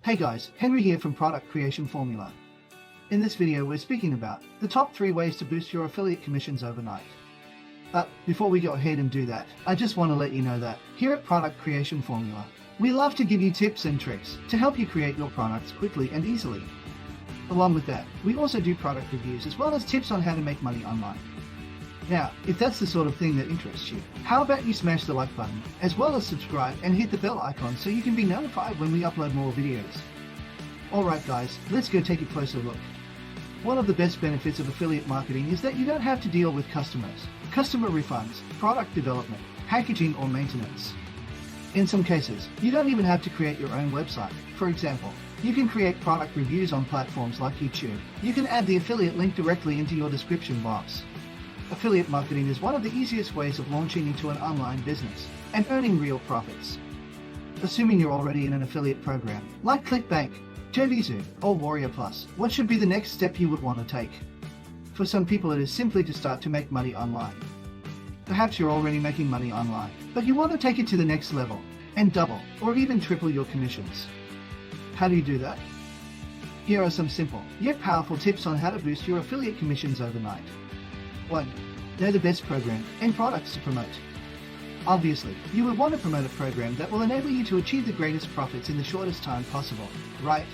Hey guys, Henry here from Product Creation Formula. In this video we're speaking about the top 3 ways to boost your affiliate commissions overnight. But before we go ahead and do that, I just want to let you know that here at Product Creation Formula, we love to give you tips and tricks to help you create your products quickly and easily. Along with that, we also do product reviews as well as tips on how to make money online. Now, if that's the sort of thing that interests you, how about you smash the like button, as well as subscribe and hit the bell icon so you can be notified when we upload more videos. Alright guys, let's go take a closer look. One of the best benefits of affiliate marketing is that you don't have to deal with customers, customer refunds, product development, packaging or maintenance. In some cases, you don't even have to create your own website. For example, you can create product reviews on platforms like YouTube. You can add the affiliate link directly into your description box. Affiliate marketing is one of the easiest ways of launching into an online business and earning real profits. Assuming you're already in an affiliate program, like ClickBank, JVZoo, or Warrior Plus, what should be the next step you would want to take? For some people it is simply to start to make money online. Perhaps you're already making money online, but you want to take it to the next level and double or even triple your commissions. How do you do that? Here are some simple yet powerful tips on how to boost your affiliate commissions overnight. 1. Know the best program and products to promote. Obviously, you would want to promote a program that will enable you to achieve the greatest profits in the shortest time possible, right?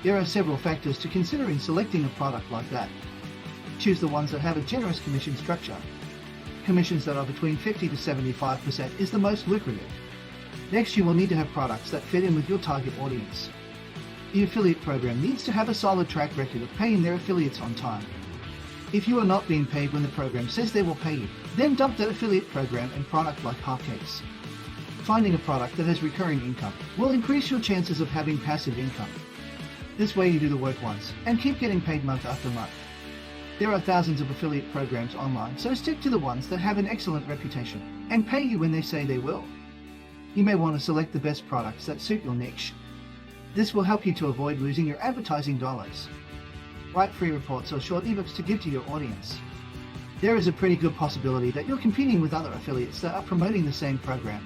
There are several factors to consider in selecting a product like that. Choose the ones that have a generous commission structure. Commissions that are between 50 to 75% is the most lucrative. Next, you will need to have products that fit in with your target audience. The affiliate program needs to have a solid track record of paying their affiliates on time. If you are not being paid when the program says they will pay you, then dump that affiliate program and product like hotcakes. Finding a product that has recurring income will increase your chances of having passive income. This way you do the work once and keep getting paid month after month. There are thousands of affiliate programs online, so stick to the ones that have an excellent reputation and pay you when they say they will. You may want to select the best products that suit your niche. This will help you to avoid losing your advertising dollars. Write free reports or short ebooks to give to your audience. There is a pretty good possibility that you're competing with other affiliates that are promoting the same program.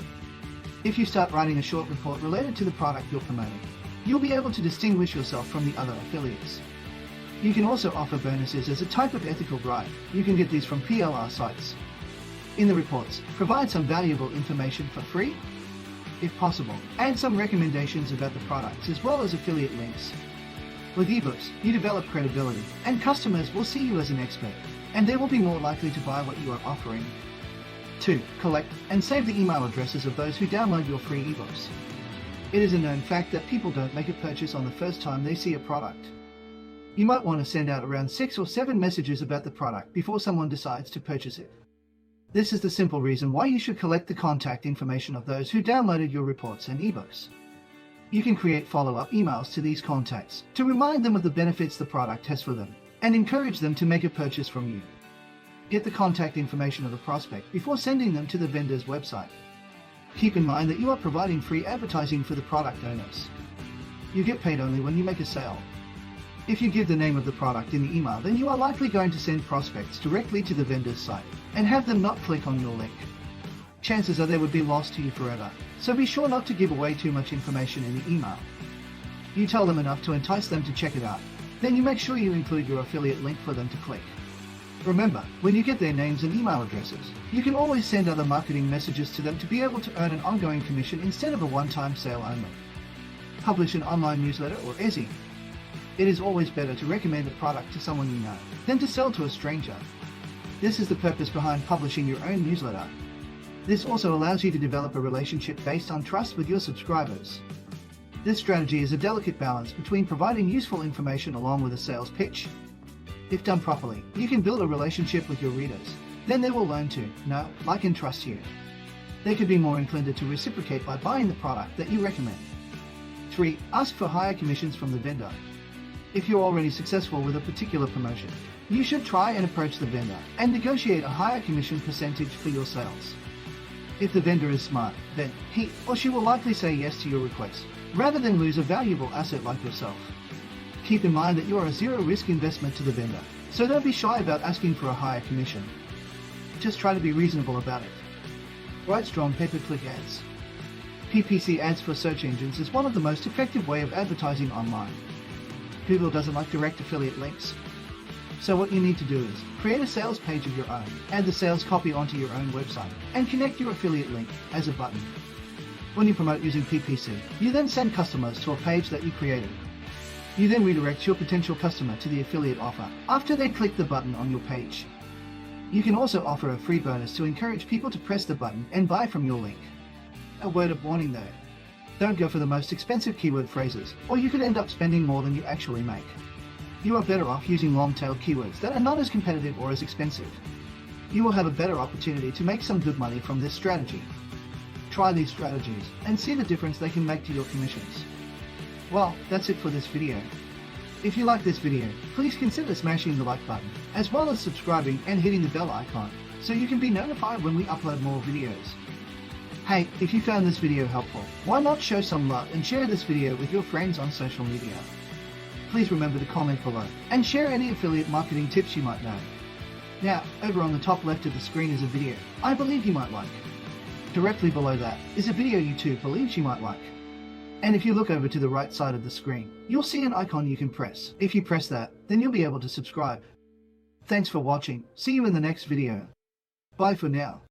If you start writing a short report related to the product you're promoting, you'll be able to distinguish yourself from the other affiliates. You can also offer bonuses as a type of ethical bribe. You can get these from PLR sites. In the reports, provide some valuable information for free. If possible, add some recommendations about the products as well as affiliate links. With ebooks, you develop credibility, and customers will see you as an expert, and they will be more likely to buy what you are offering. 2. Collect and save the email addresses of those who download your free ebooks. It is a known fact that people don't make a purchase on the first time they see a product. You might want to send out around 6 or 7 messages about the product before someone decides to purchase it. This is the simple reason why you should collect the contact information of those who downloaded your reports and ebooks. You can create follow-up emails to these contacts to remind them of the benefits the product has for them and encourage them to make a purchase from you. Get the contact information of the prospect before sending them to the vendor's website. Keep in mind that you are providing free advertising for the product owners. You get paid only when you make a sale. If you give the name of the product in the email, then you are likely going to send prospects directly to the vendor's site and have them not click on your link. Chances are they would be lost to you forever, so be sure not to give away too much information in the email. You tell them enough to entice them to check it out, then you make sure you include your affiliate link for them to click. Remember, when you get their names and email addresses, you can always send other marketing messages to them to be able to earn an ongoing commission instead of a one-time sale only. Publish an online newsletter or ESI. It is always better to recommend a product to someone you know than to sell to a stranger. This is the purpose behind publishing your own newsletter. This also allows you to develop a relationship based on trust with your subscribers. This strategy is a delicate balance between providing useful information along with a sales pitch. If done properly, you can build a relationship with your readers. Then they will learn to know, like and trust you. They could be more inclined to reciprocate by buying the product that you recommend. 3. Ask for higher commissions from the vendor. If you're already successful with a particular promotion, you should try and approach the vendor and negotiate a higher commission percentage for your sales. If the vendor is smart, then he or she will likely say yes to your request, rather than lose a valuable asset like yourself. Keep in mind that you are a zero-risk investment to the vendor, so don't be shy about asking for a higher commission. Just try to be reasonable about it. Write strong pay-per-click ads. PPC ads for search engines is one of the most effective way of advertising online. Google doesn't like direct affiliate links. So what you need to do is create a sales page of your own, add the sales copy onto your own website, and connect your affiliate link as a button. When you promote using PPC, you then send customers to a page that you created. You then redirect your potential customer to the affiliate offer after they click the button on your page. You can also offer a free bonus to encourage people to press the button and buy from your link. A word of warning though, don't go for the most expensive keyword phrases, or you could end up spending more than you actually make. You are better off using long-tailed keywords that are not as competitive or as expensive. You will have a better opportunity to make some good money from this strategy. Try these strategies and see the difference they can make to your commissions. Well, that's it for this video. If you like this video, please consider smashing the like button, as well as subscribing and hitting the bell icon, so you can be notified when we upload more videos. Hey, if you found this video helpful, why not show some love and share this video with your friends on social media? Please remember to comment below and share any affiliate marketing tips you might know. Now, over on the top left of the screen is a video I believe you might like. Directly below that is a video YouTube believes you might like. And if you look over to the right side of the screen, you'll see an icon you can press. If you press that, then you'll be able to subscribe. Thanks for watching. See you in the next video. Bye for now.